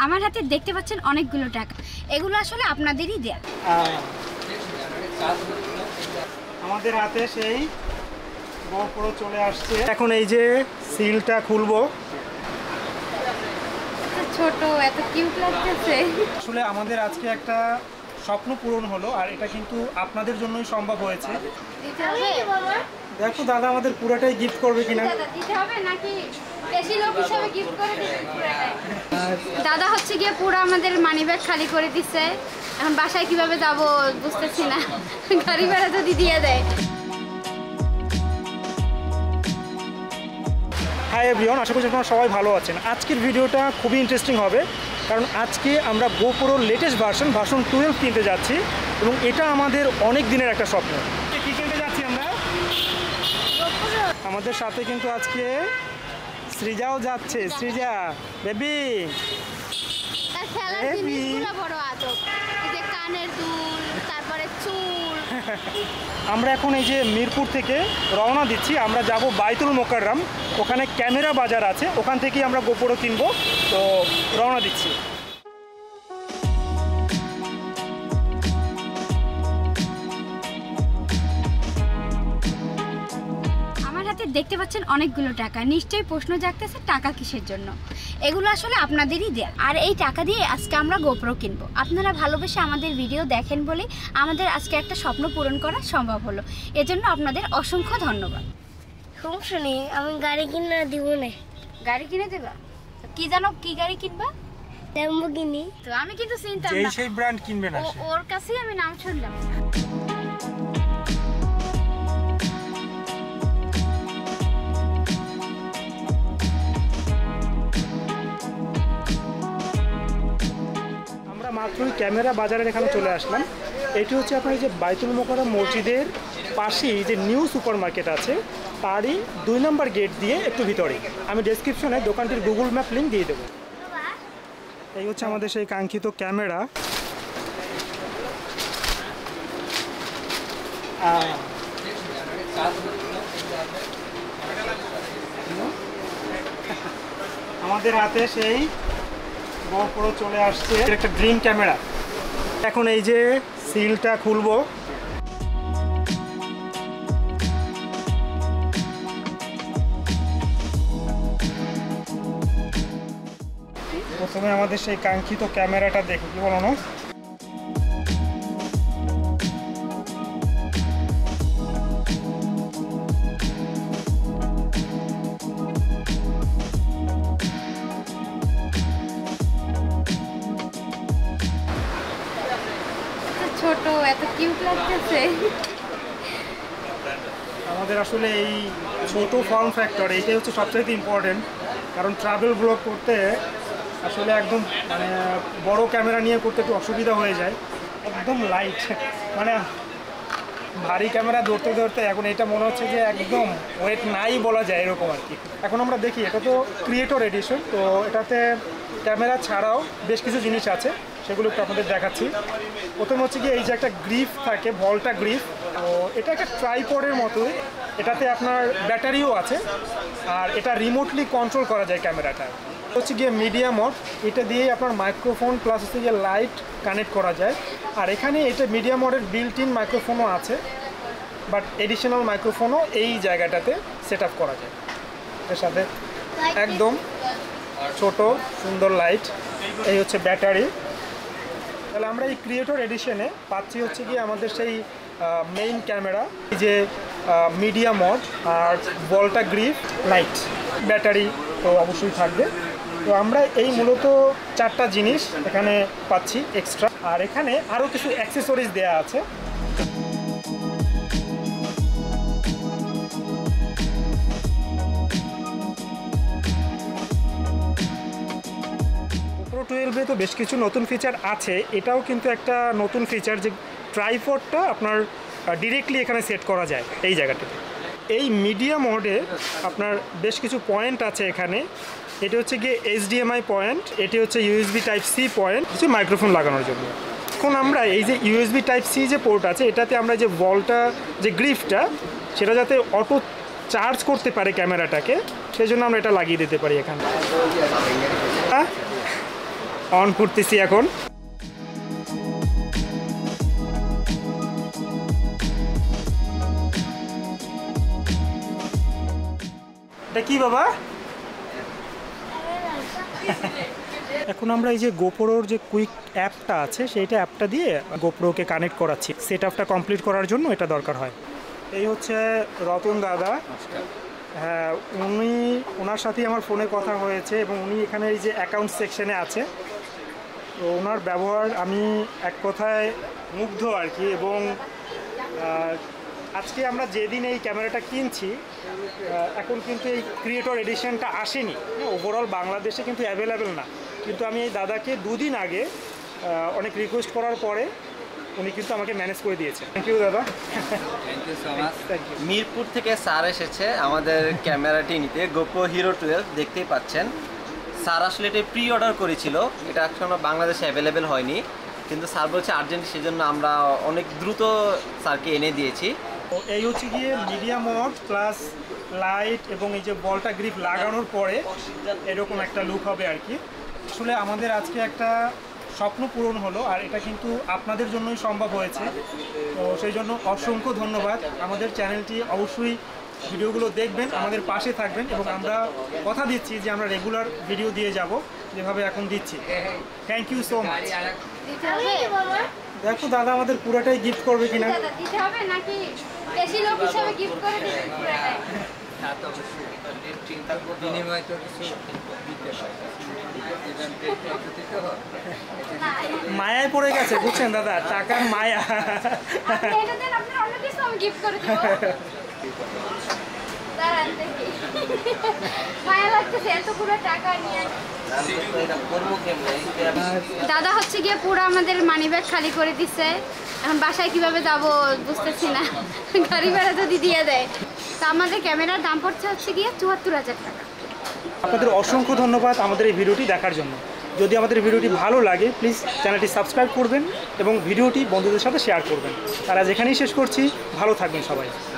আমার হাতে দেখতে পাচ্ছেন অনেকগুলো টাকা, এগুলো আসলে আপনাদেরই দেয়া। আমাদের হাতে সেই GoPro চলে আসছে। এখন এই যে সিলটা খুলবো। ছোট এত কিউট লাগতেছে। আসলে আমাদের আজকে একটা স্বপ্ন পূরণ হলো, আর এটা কিন্তু আপনাদের জন্যই সম্ভব হয়েছে। দেখো দাদা আমাদের পুরোটাই গিফট করবে কিনা। দিতে হবে নাকি বেশি লোক হিসেবে গিফট করে দিবেন পুরোটাই? দাদা হচ্ছে গিয়ে পুরো আমাদের মানিব্যাগ খালি করে দিচ্ছে। এখন বাসায় কিভাবে যাব বুঝতেছি না, গাড়ি ভাড়া যদি দিয়ে দেয়। হাই এভরিওয়ান, আশা করি আপনারা সবাই ভালো আছেন। আজকের ভিডিওটা খুবই ইন্টারেস্টিং হবে, কারণ আজকে আমরা GoProর লেটেস্ট ভার্সন 12 কিনতে যাচ্ছি, এবং এটা আমাদের অনেক দিনের একটা স্বপ্ন। কি কিনতে যাচ্ছি আমরা? আমাদের সাথে কিন্তু আজকে সৃজাও যাচ্ছে। সৃজা বেবি, তার খেলার জিনিসগুলো বড় আজব, এই যে কানের দুল, তারপরে চুল। আমরা এখন এই যে মিরপুর থেকে রওনা দিচ্ছি, আমরা যাব বাইতুল মোকাররম। ওখানে ক্যামেরা বাজার আছে, ওখান থেকেই আমরা GoPro কিনবো। তো রওনা দিচ্ছি। দেখতে পাচ্ছেন অনেকগুলো টাকা, নিশ্চয়ই প্রশ্ন জাগতেছে টাকা কিসের জন্য। এগুলো আসলে আপনাদেরই দেয়া, আর এই টাকা দিয়ে আজকে আমরা GoPro কিনবো। আপনারা ভালোবেসে আমাদের ভিডিও দেখেন বলে আমাদের আজকে একটা স্বপ্ন পূরণ করা সম্ভব হলো, এজন্য আপনাদের অসংখ্য ধন্যবাদ। সমস্যা নেই, আমি গাড়ি কিনে দিব না। গাড়ি কিনে দেবা? কি জানো কি গাড়ি কিনবা? ল্যাম্বরগিনি। তো আমি কিন্তু চিন্তা না, সেই ব্র্যান্ড কিনবে না, ওর কাছেই আমি নাম শুনলাম। মাত্রই ক্যামেরা বাজারের এখানে চলে আসলাম। এটি হচ্ছে আপনার যে বাইতুল মোকাররম মসজিদের পাশেই যে নিউ সুপার মার্কেট আছে, তারই 2 নম্বর গেট দিয়ে একটু ভিতরে। আমি ডেসক্রিপশনে দোকানটির গুগল ম্যাপ লিঙ্ক দিয়ে দেবো। এই হচ্ছে আমাদের সেই কাঙ্ক্ষিত ক্যামেরা। আমাদের হাতে সেই GoPro চলে আসছে, একটা ড্রিম ক্যামেরা। এখন এই যে সিলটা খুলবো। প্রথমে আমাদের সেই কাঙ্ক্ষিত ক্যামেরাটা দেখো, কি বলো না? ছোট এত কিউট লাগতেছে। আমাদের আসলে এই ছোট ফর্ম ফ্যাক্টর এইটাই হচ্ছে সবচেয়ে ইম্পর্টেন্ট, কারণ ট্রাভেল ব্লগ করতে আসলে একদম মানে বড় ক্যামেরা নিয়ে করতে একটু অসুবিধা হয়ে যায়। একদম লাইট, মানে ভারী ক্যামেরা ধরতে ধরতে এখন এটা মনে হচ্ছে যে একদম ওয়েট নাই বলা যায়, এরকম আর কি। এখন আমরা দেখি, এটা তো ক্রিয়েটর এডিশন, তো এটাতে ক্যামেরা ছাড়াও বেশ কিছু জিনিস আছে, সেগুলো একটু আপনাদের দেখাচ্ছি। প্রথম হচ্ছে কি, এই যে একটা গ্রিপ থাকে, ভলটা গ্রিপ, তো এটা একটা ট্রাইপডের মতোই। এটাতে আপনার ব্যাটারিও আছে, আর এটা রিমোটলি কন্ট্রোল করা যায় ক্যামেরাটা। হচ্ছে গিয়ে মিডিয়া মোড, এটা দিয়ে আপনার মাইক্রোফোন প্লাস হচ্ছে গিয়ে লাইট কানেক্ট করা যায়। আর এখানে এটা মিডিয়া মোডের বিল্ট ইন মাইক্রোফোনও আছে, বাট এডিশনাল মাইক্রোফোনও এই জায়গাটাতে সেট আপ করা যায়। এর সাথে একদম ছোট সুন্দর লাইট। এই হচ্ছে ব্যাটারি। তাহলে আমরা এই ক্রিয়েটর এডিশনে পাচ্ছি হচ্ছে গিয়ে আমাদের সেই মেইন ক্যামেরা, এই যে মিডিয়া মোড, আর ভলটা গ্রিপ, লাইট, ব্যাটারি তো অবশ্যই থাকবে। তো আমরা এই মূলত 4টা জিনিস এখানে পাচ্ছি এক্সট্রা, আর এখানে আরও কিছু অ্যাক্সেসরিজ দেওয়া আছে। GoPro 12 তো বেশ কিছু নতুন ফিচার আছে, এটাও কিন্তু একটা নতুন ফিচার, যে ট্রাইপডটা আপনার ডিরেক্টলি এখানে সেট করা যায় এই জায়গাটাতে। এই মিডিয়া মোডে আপনার বেশ কিছু পয়েন্ট আছে এখানে। এটি হচ্ছে গিয়ে HDMI পয়েন্ট, এটি হচ্ছে USB টাইপ C পয়েন্ট, কিছু মাইক্রোফোন লাগানোর জন্য। এখন আমরা এই যে USB টাইপ C যে পোর্ট আছে, এটাতে আমরা যে ভলটা যে গ্রিপটা, সেটা যাতে অটো চার্জ করতে পারে ক্যামেরাটাকে, সেই জন্য আমরা এটা লাগিয়ে দিতে পারি এখানে। অন করতেছি এখন। এটা কি বাবা? এখন আমরা এই যে গোপ্রোর যে কুইক অ্যাপটা আছে সেইটা অ্যাপটা দিয়ে গোপ্রোকে কানেক্ট করাচ্ছি। সেট আপটা কমপ্লিট করার জন্য এটা দরকার হয়। এই হচ্ছে রতন দাদা। হ্যাঁ, ওনার সাথেই আমার ফোনে কথা হয়েছে এবং উনি এখানে এই যে অ্যাকাউন্ট সেকশনে আছে। তো ওনার ব্যবহার আমি এক কথায় মুগ্ধ আর কি। এবং আজকে আমরা যেদিন এই ক্যামেরাটা কিনছি এখন কিন্তু এই ক্রিয়েটর এডিশনটা আসেনি, ওভারঅল বাংলাদেশে কিন্তু অ্যাভেলেবেল না। কিন্তু আমি এই দাদাকে 2 দিন আগে অনেক রিকোয়েস্ট করার পরে উনি কিন্তু আমাকে ম্যানেজ করে দিয়েছে। থ্যাংক ইউ দাদা। Thank you so much. Mirpur থেকে স্যার এসেছে আমাদের ক্যামেরাটি নিতে, GoPro HERO12 দেখতেই পাচ্ছেন। স্যার আসলে এটা প্রি অর্ডার করেছিল, এটা এখনো বাংলাদেশে অ্যাভেলেবেল হয়নি, কিন্তু স্যার বলছে আর্জেন্ট, সেজন্য আমরা অনেক দ্রুত স্যারকে এনে দিয়েছি। এই হচ্ছে গিয়ে মিডিয়াম মোড প্লাস লাইট এবং এই যে বলটা গ্রিপ লাগানোর পরে এরকম একটা লুক হবে আর কি। আসলে আমাদের আজকে একটা স্বপ্ন পূরণ হলো, আর এটা কিন্তু আপনাদের জন্যই সম্ভব হয়েছে। তো সেই জন্য অসংখ্য ধন্যবাদ। আমাদের চ্যানেলটি অবশ্যই ভিডিওগুলো দেখবেন, আমাদের পাশে থাকবেন এবং আমরা কথা দিচ্ছি যে আমরা রেগুলার ভিডিও দিয়ে যাব যেভাবে এখন দিচ্ছি। Thank you so much. দেখো দাদা আমাদের পুরাটাই গিফট করবে কিনা। দিতে হবে নাকি বেশি লোক হিসাবে গিফট করে দিবেন পুরোটাই? মায়ায় পড়ে গেছে বুঝছেন দাদা, টাকার মায়া। এটা দেন, আপনার অন্য কিছু আমি গিফট করে দিব। দাঁড়ান দেখি, মায়া লাগতেছে এতগুলো টাকা নিয়ে। দাদা হচ্ছে গিয়ে পুরো আমাদের মানি ব্যাগ খালি করে দিচ্ছে। এখন বাসায় কিভাবে যাব বুঝতেছি না, গাড়ি ভাড়া যদি দিয়ে দেয়। তা আমাদের ক্যামেরার দাম পড়ছে হচ্ছে গিয়ে ৭৪,০০০ টাকা। আপনাদের অসংখ্য ধন্যবাদ আমাদের এই ভিডিওটি দেখার জন্য। যদি আমাদের ভিডিওটি ভালো লাগে প্লিজ চ্যানেলটি সাবস্ক্রাইব করবেন এবং ভিডিওটি বন্ধুদের সাথে শেয়ার করবেন। তারা যেখানেই শেষ করছি, ভালো থাকবেন সবাই।